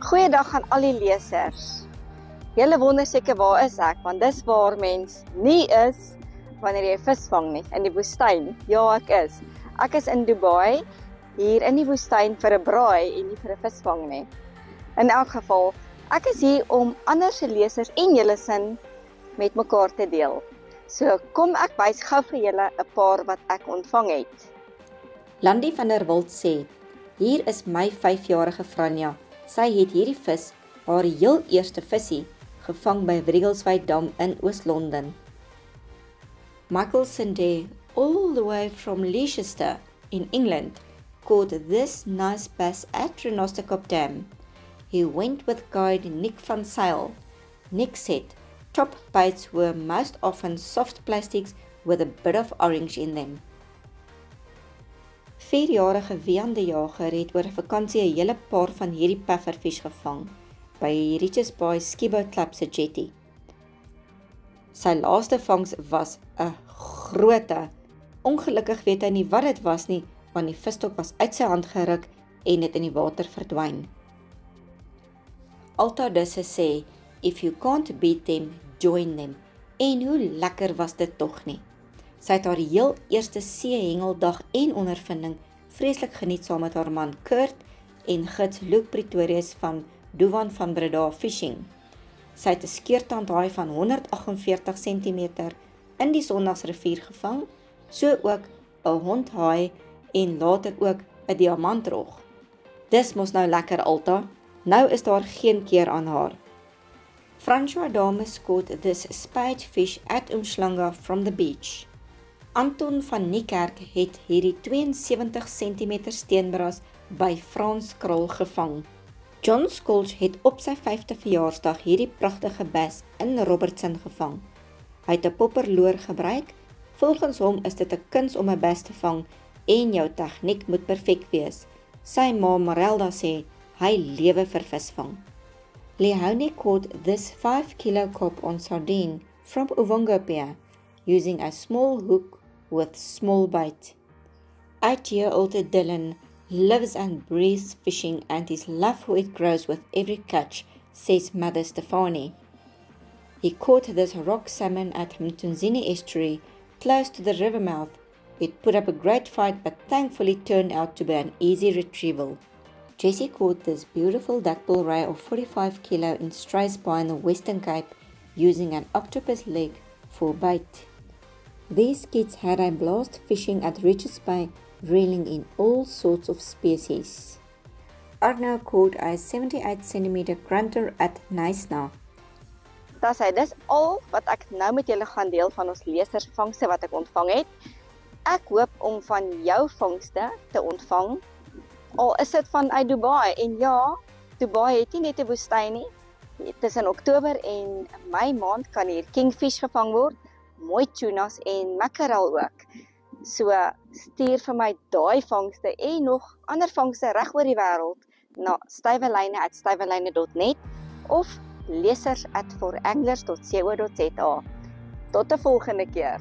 Goeiedag aan al die lesers. Julle wonder seker waar is ek, want dis waar mens nie is wanneer jy vis vang nie, in die woestyn. Ja, ek is. Ek is in Dubai, hier in die woestyn vir 'n braai en nie vir 'n visvang nie. In elk geval, ek is hier om ander se lesers en julle sin met mekaar te deel. So kom ek wys gou vir julle 'n paar wat ek ontvang het. Landie van der Walt sê, hier is my 5-jarige Franja. Sy het hierdie vis, haar heel eerste visie, gevang by Wriggleswijk Dam in Oos-London. Michael Sinde, all the way from Leicester in England, caught this nice bass at Renosterkop Dam. He went with guide Nick van Zyl. Nick said, top baits were most often soft plastics with a bit of orange in them. 4-jarige Wian de Jager het oor 'n vakansie 'n hele paar van hierdie pufferfish gevang by Richards Bay Skiboat Club se jetty. Sy laaste vangs was 'n groote. Ongelukkig weet hy nie wat dit was nie, want die visstok was uit sy hand geruk en het in die water verdwyn. Alta Dusse sê, if you can't beat them, join them. En hoe lekker was dit tog nie? Sy het haar heel eerste seehengeldag en ondervinding vreeslik geniet saam met haar man Kurt en gids Luke Pretorius van Duvan van Breda Fishing. Sy het 'n skeurtandhaai van 148 cm in die Sondagsrivier gevang, so ook 'n hondhaai en later ook 'n diamantrog. Dis mos nou lekker, Alta. Nou is daar geen keer aan haar. François Dames caught this spadefish at Umhlanga from the beach. Anton van Niekerk het hierdie 72 cm steenbras by Frans Krul gevang. John Skolch het op sy 5de verjaarsdag hierdie pragtige bass in Robertson gevang. Hy het 'n popperloor gebruik. Volgens hom is dit 'n kuns om 'n bass te vang en jou tegniek moet perfek wees. Sy ma Marelda sê hy lewe vir visvang. Leonie caught this 5 kg cod on sardine from Uvongopia using a small hook with small bait. 8-year-old Dylan lives and breathes fishing and his love for it grows with every catch, says Mother Stefani. He caught this rock salmon at Mtunzini estuary, close to the river mouth. It put up a great fight but thankfully turned out to be an easy retrieval. Jessie caught this beautiful duckbill ray of 45 kg in Strays Bay in the Western Cape using an octopus leg for bait. These kids had a blast fishing at Richards Bay, reeling in all sorts of species. Arno caught a 78 cm grunter at Knysna. Dis al wat ek nou met julle gaan deel van ons lesersvangste wat ek ontvang het. Ek hoop om van jou vangste te ontvang. Al is dit vanuit Dubai, en ja, Dubai het nie net 'n woestyn nie. Tussen Oktober en Mei maand kan hier kingfish gevang word, mooi tunas en makkerel ook. So stuur vir my daai vangste en nog ander vangste reg oor die wêreld na stywelyne@stywelyne.net of lesers@foranglers.co.za. Tot 'n volgende keer.